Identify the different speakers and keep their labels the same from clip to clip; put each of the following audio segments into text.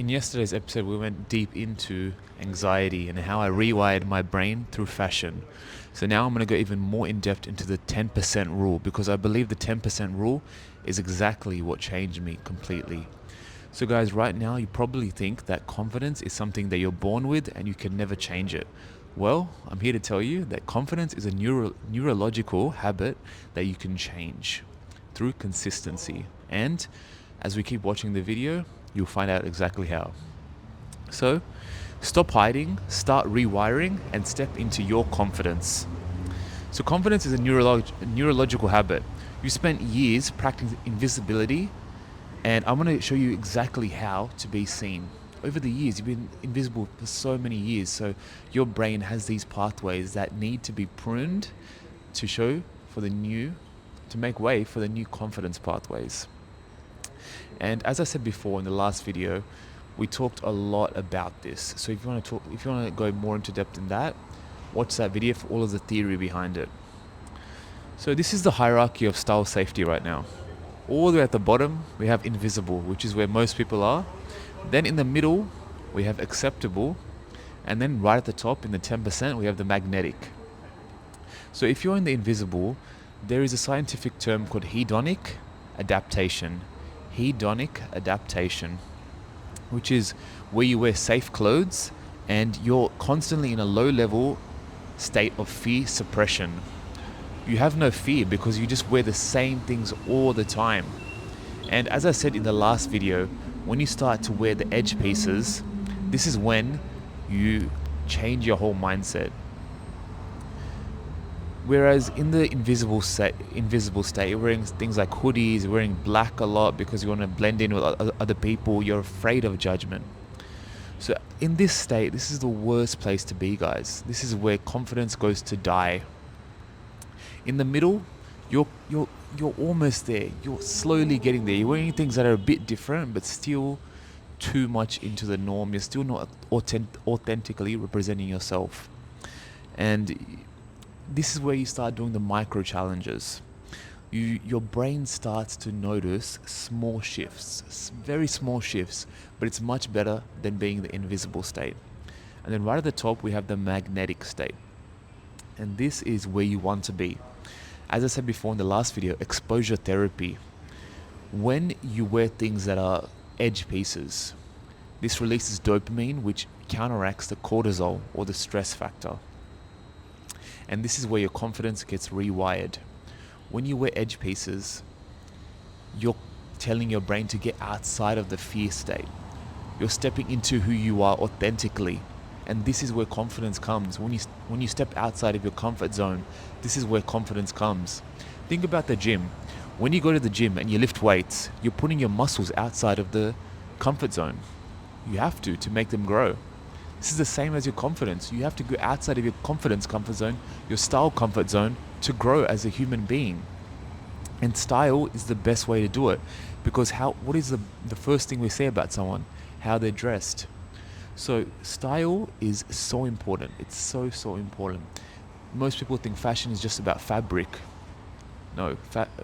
Speaker 1: In yesterday's episode, we went deep into anxiety and how I rewired my brain through fashion. So now I'm going to go even more in depth into the 10% rule because I believe the 10% rule is exactly what changed me completely. So, guys, right now you probably think that confidence is something that you're born with and you can never change it. Well, I'm here to tell you that confidence is a neurological habit that you can change through consistency. And as we keep watching the video, you'll find out exactly how. So, stop hiding, start rewiring, and step into your confidence. So, confidence is a neurological habit. You spent years practicing invisibility, and I'm going to show you exactly how to be seen. Over the years, you've been invisible for so many years, so your brain has these pathways that need to be pruned to show for the new, to make way for the new confidence pathways. And as I said before in the last video, we talked a lot about this. So if you want to go more into depth in that, watch that video for all of the theory behind it. So this is the hierarchy of style safety right now. All the way at the bottom, we have invisible, which is where most people are. Then in the middle, we have acceptable. And then right at the top, in the 10%, we have the magnetic. So if you're in the invisible, there is a scientific term called hedonic adaptation. Hedonic adaptation, which is where you wear safe clothes and you're constantly in a low-level state of fear suppression. You have no fear because you just wear the same things all the time. And as I said in the last video, when you start to wear the edge pieces, this is when you change your whole mindset. Whereas in the invisible state, you're wearing things like hoodies, you're wearing black a lot because you want to blend in with other people, you're afraid of judgment. So in this state, this is the worst place to be, guys. This is where confidence goes to die. In the middle, you're almost there. You're slowly getting there. You're wearing things that are a bit different, but still too much into the norm. You're still not authentically representing yourself. And this is where you start doing the micro challenges. Your brain starts to notice small shifts, very small shifts, but it's much better than being the invisible state. And then right at the top, we have the magnetic state. And this is where you want to be. As I said before in the last video, exposure therapy. When you wear things that are edge pieces, this releases dopamine, which counteracts the cortisol or the stress factor. And this is where your confidence gets rewired. When you wear edge pieces, you're telling your brain to get outside of the fear state. You're stepping into who you are authentically. And this is where confidence comes. When you step outside of your comfort zone, this is where confidence comes. Think about the gym. When you go to the gym and you lift weights, you're putting your muscles outside of the comfort zone. You have to make them grow. This is the same as your confidence. You have to go outside of your confidence comfort zone, your style comfort zone, to grow as a human being. And style is the best way to do it, because what is the first thing we say about someone? How they're dressed. So style is so important. It's so important. Most people think fashion is just about fabric. No,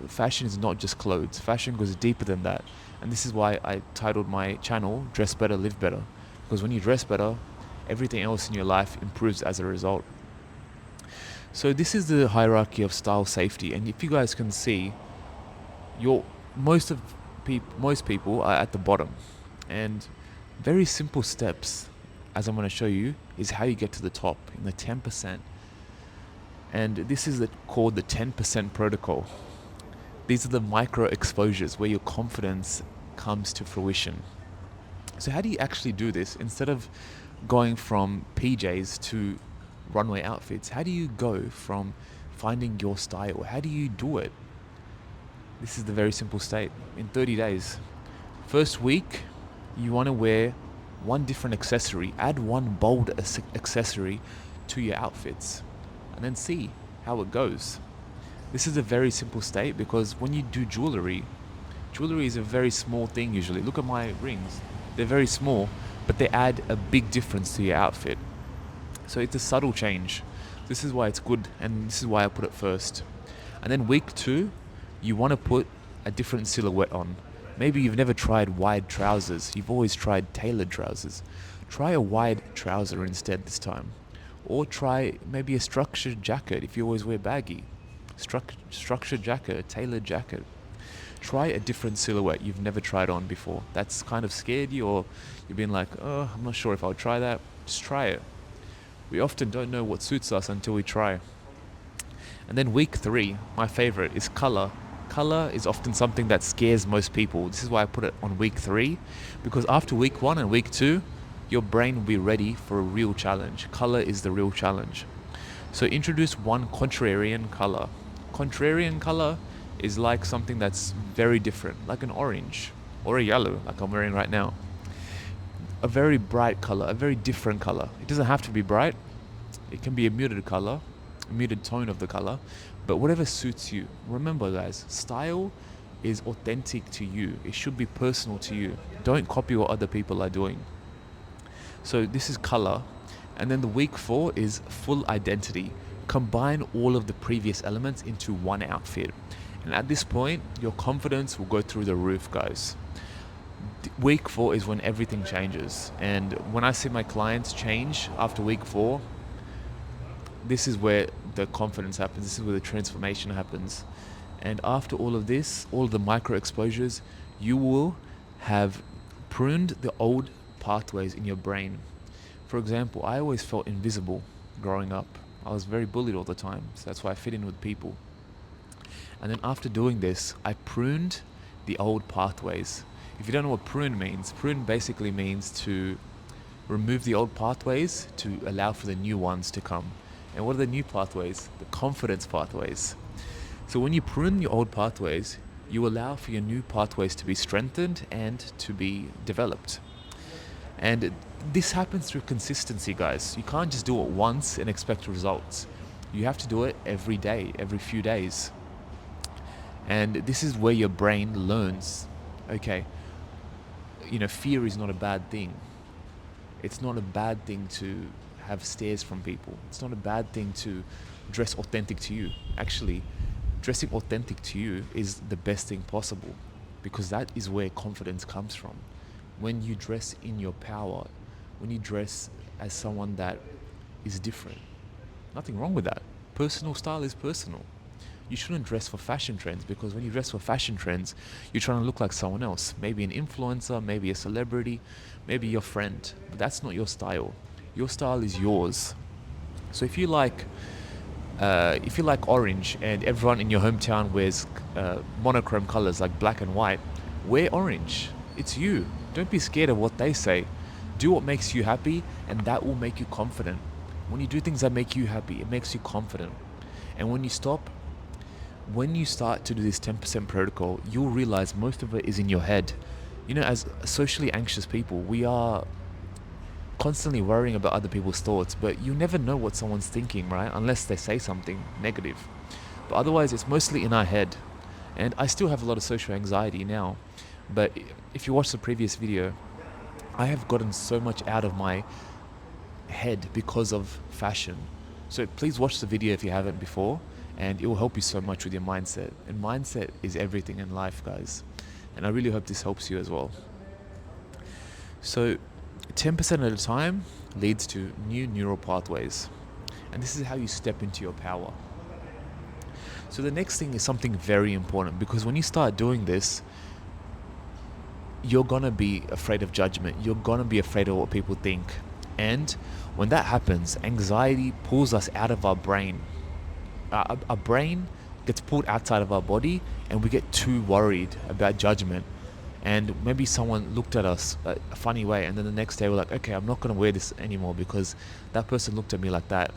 Speaker 1: fashion is not just clothes. Fashion goes deeper than that. And this is why I titled my channel Dress Better, Live Better. Because when you dress better, everything else in your life improves as a result. So this is the hierarchy of style safety, and if you guys can see, most people are at the bottom. And very simple steps, as I'm going to show you, is how you get to the top in the 10%. And this is called the 10% protocol. These are the micro exposures where your confidence comes to fruition. So how do you actually do this? Instead of going from PJs to runway outfits, how do you go from finding your style? How do you do it? This is the very simple state. In 30 days, first week, you want to wear one different accessory. Add one bold accessory to your outfits, and then see how it goes. This is a very simple state because when you do jewelry is a very small thing usually. Look at my rings. They're very small, but they add a big difference to your outfit. So it's a subtle change. This is why it's good, and this is why I put it first. And then week 2, you want to put a different silhouette on. Maybe you've never tried wide trousers. You've always tried tailored trousers. Try a wide trouser instead this time. Or try maybe a structured jacket if you always wear baggy. Structured jacket, a tailored jacket. Try a different silhouette you've never tried on before. That's kind of scared you, or you've been like, oh, I'm not sure if I'll try that. Just try it. We often don't know what suits us until we try. And then week 3, my favorite, is color. Color is often something that scares most people. This is why I put it on week 3, because after week 1 and week 2, your brain will be ready for a real challenge. Color is the real challenge. So introduce one contrarian color. Contrarian color is like something that's very different, like an orange or a yellow, like I'm wearing right now. A very bright color, a very different color. It doesn't have to be bright. It can be a muted color, a muted tone of the color, but whatever suits you. Remember, guys, style is authentic to you. It should be personal to you. Don't copy what other people are doing. So this is color. And then the week 4 is full identity. Combine all of the previous elements into one outfit. And at this point, your confidence will go through the roof, guys. Week 4 is when everything changes. And when I see my clients change after week 4, this is where the confidence happens. This is where the transformation happens. And after all of this, all of the micro exposures, you will have pruned the old pathways in your brain. For example, I always felt invisible growing up. I was very bullied all the time, so that's why I fit in with people. And then after doing this, I pruned the old pathways. If you don't know what prune means, prune basically means to remove the old pathways to allow for the new ones to come. And what are the new pathways? The confidence pathways. So when you prune your old pathways, you allow for your new pathways to be strengthened and to be developed. And this happens through consistency, guys. You can't just do it once and expect results. You have to do it every day, every few days. And this is where your brain learns, okay, fear is not a bad thing. It's not a bad thing to have stares from people. It's not a bad thing to dress authentic to you. Actually, dressing authentic to you is the best thing possible, because that is where confidence comes from. When you dress in your power, when you dress as someone that is different. Nothing wrong with that. Personal style is personal. You shouldn't dress for fashion trends, because when you dress for fashion trends, you're trying to look like someone else. Maybe an influencer, maybe a celebrity, maybe your friend. But that's not your style. Your style is yours. So if you like orange and everyone in your hometown wears monochrome colors like black and white, wear orange. It's you. Don't be scared of what they say. Do what makes you happy, and that will make you confident. When you do things that make you happy, it makes you confident. And when you start to do this 10% protocol, you'll realize most of it is in your head. As socially anxious people, we are constantly worrying about other people's thoughts, but you never know what someone's thinking, right? Unless they say something negative. But otherwise, it's mostly in our head. And I still have a lot of social anxiety now. But if you watch the previous video, I have gotten so much out of my head because of fashion. So please watch the video if you haven't before, and it will help you so much with your mindset. And mindset is everything in life, guys. And I really hope this helps you as well. So 10% at a time leads to new neural pathways. And this is how you step into your power. So the next thing is something very important, because when you start doing this, you're gonna be afraid of judgment. You're gonna be afraid of what people think. And when that happens, anxiety pulls us out of our brain. Our brain gets pulled outside of our body, and we get too worried about judgment. And maybe someone looked at us a funny way, and then the next day we're like, okay, I'm not gonna wear this anymore because that person looked at me like that.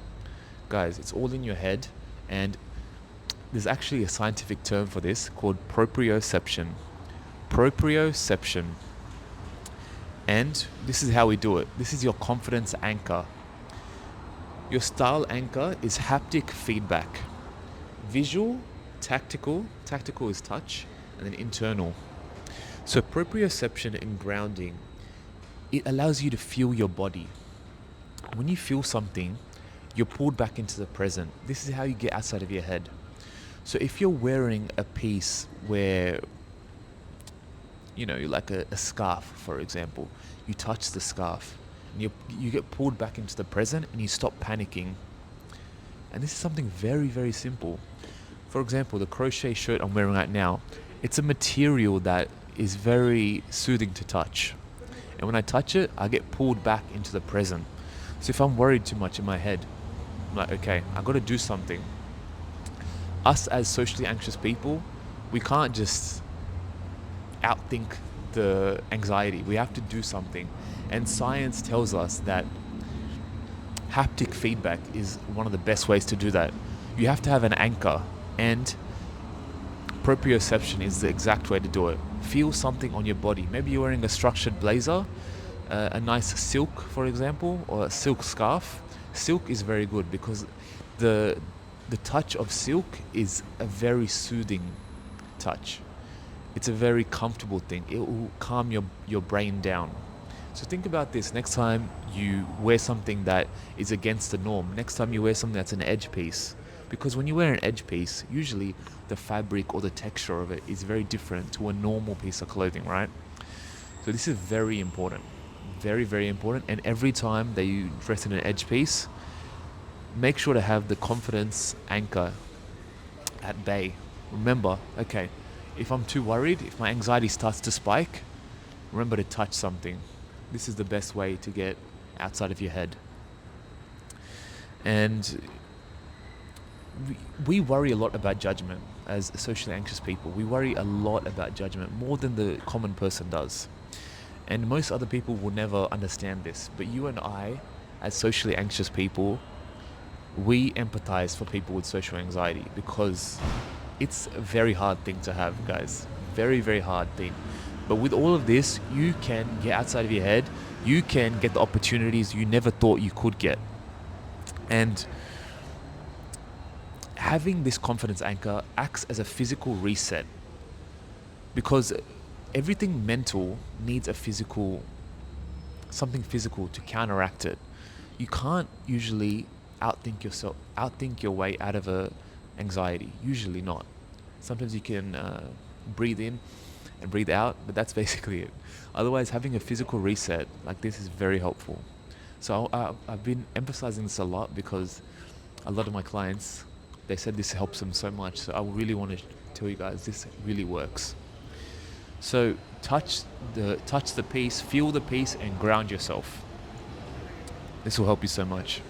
Speaker 1: Guys, it's all in your head, and there's actually a scientific term for this called proprioception. Proprioception. And this is how we do it. This is your confidence anchor. Your style anchor is haptic feedback. Visual, tactical is touch, and then internal. So proprioception and grounding, it allows you to feel your body. When you feel something, you're pulled back into the present. This is how you get outside of your head. So if you're wearing a piece where like a scarf, for example. You touch the scarf, and you get pulled back into the present, and you stop panicking. And this is something very, very simple. For example, the crochet shirt I'm wearing right now, it's a material that is very soothing to touch. And when I touch it, I get pulled back into the present. So if I'm worried too much in my head, I'm like, okay, I got to do something. Us as socially anxious people, we can't just outthink the anxiety. We have to do something. And science tells us that haptic feedback is one of the best ways to do that. You have to have an anchor, and proprioception is the exact way to do it. Feel something on your body. Maybe you're wearing a structured blazer, a nice silk, for example, or a silk scarf. Silk is very good because the touch of silk is a very soothing touch. It's a very comfortable thing. It will calm your brain down. So think about this next time you wear something that is against the norm. Next time you wear something that's an edge piece. Because when you wear an edge piece, usually the fabric or the texture of it is very different to a normal piece of clothing, right? So this is very important. Very, very important. And every time that you dress in an edge piece, make sure to have the confidence anchor at bay. Remember, okay, if I'm too worried, if my anxiety starts to spike, remember to touch something. This is the best way to get outside of your head. And we worry a lot about judgment as socially anxious people. We worry a lot about judgment, more than the common person does. And most other people will never understand this. But you and I, as socially anxious people, we empathize for people with social anxiety because it's a very hard thing to have, guys. Very, very hard thing. But with all of this, you can get outside of your head. You can get the opportunities you never thought you could get. And having this confidence anchor acts as a physical reset, because everything mental needs something physical to counteract it. You can't usually outthink your way out of a anxiety. Usually not. Sometimes you can breathe in and breathe out, but that's basically it. Otherwise, having a physical reset like this is very helpful. So I've been emphasizing this a lot because a lot of my clients, they said this helps them so much. So I really want to tell you guys this really works. So touch the piece, feel the piece, and ground yourself. This will help you so much.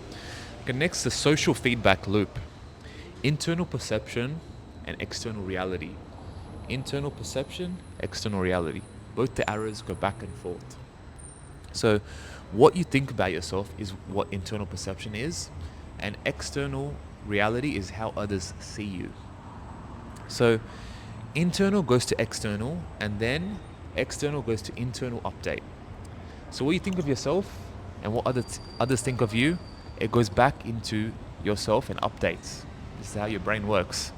Speaker 1: Okay, next, the social feedback loop. Internal perception and external reality. Internal perception, external reality. Both the arrows go back and forth. So what you think about yourself is what internal perception is, and external reality is how others see you. So internal goes to external, and then external goes to internal update. So what you think of yourself and what others think of you, it goes back into yourself and updates. This is how your brain works.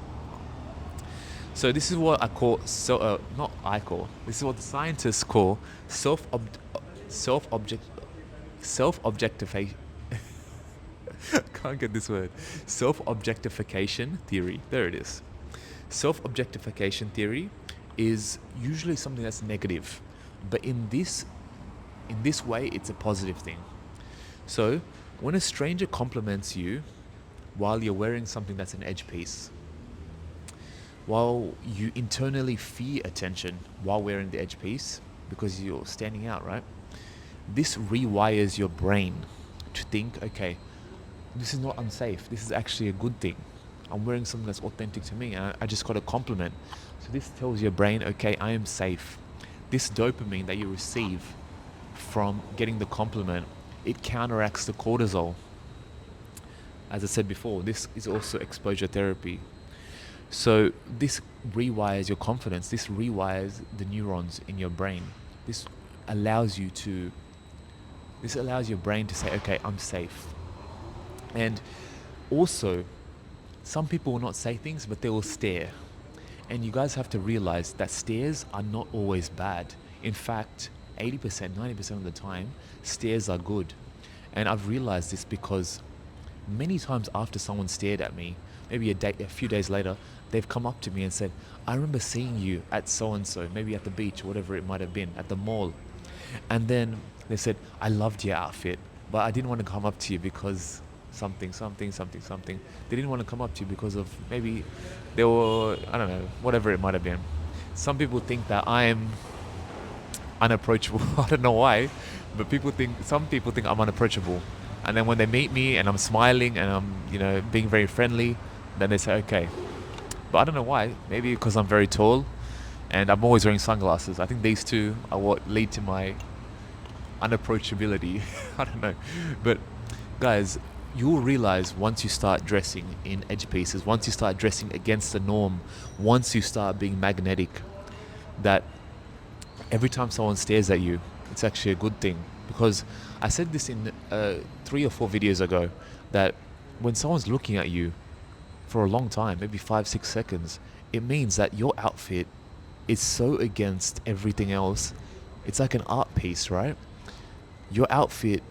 Speaker 1: So this is what I call this is what the scientists call self-objectification. Can't get this word. Self-objectification theory. There it is. Self-objectification theory is usually something that's negative, but in this way, it's a positive thing. So when a stranger compliments you while you're wearing something that's an edge piece, while you internally fear attention while wearing the edge piece because you're standing out, right? This rewires your brain to think, okay, this is not unsafe. This is actually a good thing. I'm wearing something that's authentic to me, and I just got a compliment. So this tells your brain, okay, I am safe. This dopamine that you receive from getting the compliment, it counteracts the cortisol. As I said before, this is also exposure therapy. So this rewires your confidence. This rewires the neurons in your brain. This allows your brain to say, okay, I'm safe. And also, some people will not say things, but they will stare. And you guys have to realize that stares are not always bad. In fact, 80%, 90% of the time, stares are good. And I've realized this because many times after someone stared at me, maybe a few days later, they've come up to me and said, I remember seeing you at so-and-so, maybe at the beach, whatever it might have been, at the mall. And then they said, I loved your outfit, but I didn't want to come up to you because something, something, something, something. They didn't want to come up to you because of maybe they were, I don't know, whatever it might have been. Some people think that I'm unapproachable. I don't know why, but some people think I'm unapproachable. And then when they meet me and I'm smiling and I'm, being very friendly, then they say, okay. But I don't know why. Maybe because I'm very tall and I'm always wearing sunglasses. I think these two are what lead to my unapproachability. I don't know. But guys, you'll realize once you start dressing in edge pieces, once you start dressing against the norm, once you start being magnetic, that every time someone stares at you, it's actually a good thing. Because I said this in 3 or 4 videos ago, that when someone's looking at you for a long time, maybe 5-6 seconds, it means that your outfit is so against everything else. It's like an art piece, right? Your outfit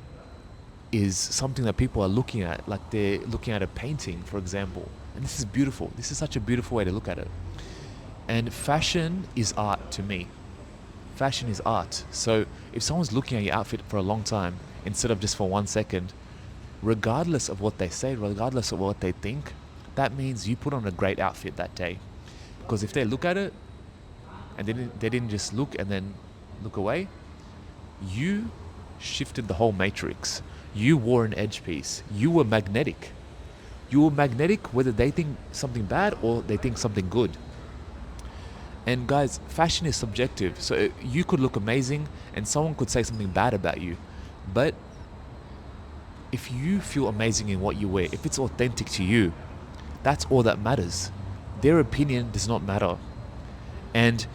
Speaker 1: is something that people are looking at, like they're looking at a painting, for example. And this is beautiful. This is such a beautiful way to look at it. And fashion is art to me. Fashion is art. So if someone's looking at your outfit for a long time, instead of just for 1 second, regardless of what they say, regardless of what they think, that means you put on a great outfit that day. Because if they look at it, and they didn't just look and then look away, you shifted the whole matrix. You wore an edge piece. You were magnetic. You were magnetic whether they think something bad or they think something good. And guys, fashion is subjective. So you could look amazing and someone could say something bad about you. But if you feel amazing in what you wear, if it's authentic to you, that's all that matters. Their opinion does not matter. And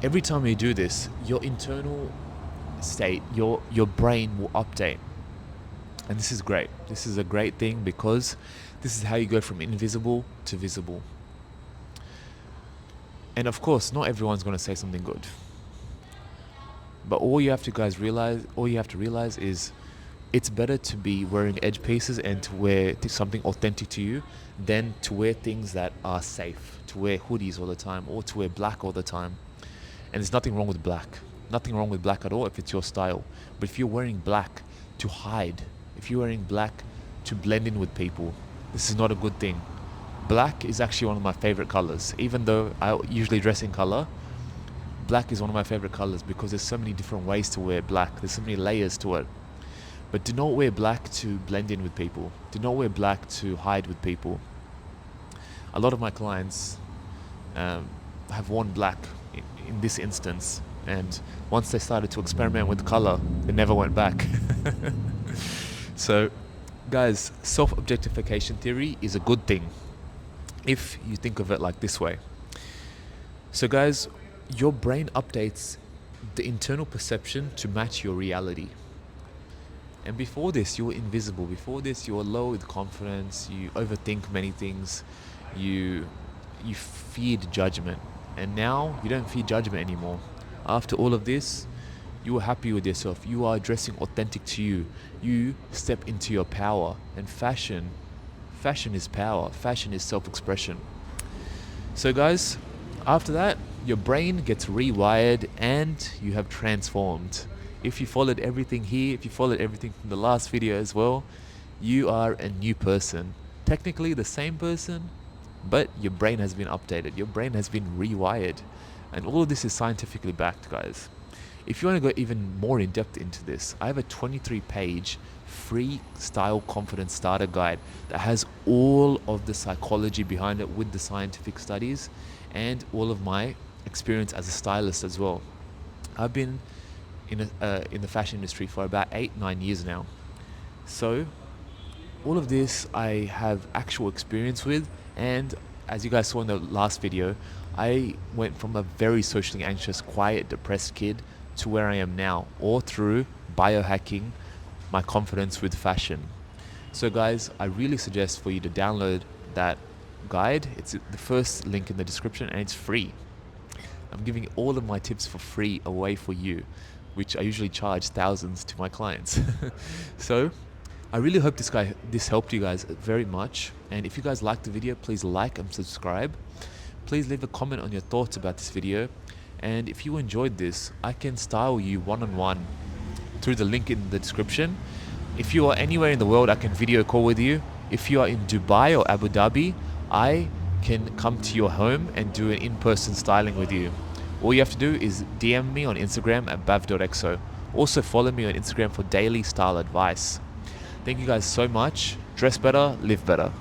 Speaker 1: every time you do this, your internal state, your brain will update. And this is great. This is a great thing because this is how you go from invisible to visible. And of course, not everyone's going to say something good. But all you have to realize is it's better to be wearing edge pieces and to wear something authentic to you than to wear things that are safe, to wear hoodies all the time or to wear black all the time. And there's nothing wrong with black. Nothing wrong with black at all if it's your style. But if you're wearing black to hide, if you're wearing black to blend in with people, this is not a good thing. Black is actually one of my favorite colors. Even though I usually dress in color, black is one of my favorite colors because there's so many different ways to wear black. There's so many layers to it. But do not wear black to blend in with people. Do not wear black to hide with people. A lot of my clients have worn black in this instance, and once they started to experiment with color, they never went back. So, guys, self-objectification theory is a good thing if you think of it like this way. So guys, your brain updates the internal perception to match your reality. And before this, you were invisible. Before this, you were low with confidence. You overthink many things. You feared judgment. And now you don't fear judgment anymore. After all of this, you are happy with yourself. You are dressing authentic to you. You step into your power. And fashion is power. Fashion is self-expression. So guys, after that, your brain gets rewired and you have transformed. If you followed everything here, if you followed everything from the last video as well, you are a new person. Technically the same person, but your brain has been updated. Your brain has been rewired. And all of this is scientifically backed, guys. If you want to go even more in depth into this, I have a 23-page free style confidence starter guide that has all of the psychology behind it with the scientific studies and all of my experience as a stylist as well. I've been in the fashion industry for about 8-9 years now. So all of this I have actual experience with, and as you guys saw in the last video, I went from a very socially anxious, quiet, depressed kid to where I am now, all through biohacking my confidence with fashion. So guys, I really suggest for you to download that guide. It's the first link in the description and it's free. I'm giving all of my tips for free away for you, which I usually charge thousands to my clients. So I really hope this helped you guys very much. And if you guys liked the video, please like and subscribe. Please leave a comment on your thoughts about this video. And if you enjoyed this, I can style you one-on-one through the link in the description. If you are anywhere in the world, I can video call with you. If you are in Dubai or Abu Dhabi, I can come to your home and do an in-person styling with you. All you have to do is DM me on Instagram at bav.exo. Also follow me on Instagram for daily style advice. Thank you guys so much. Dress better, live better.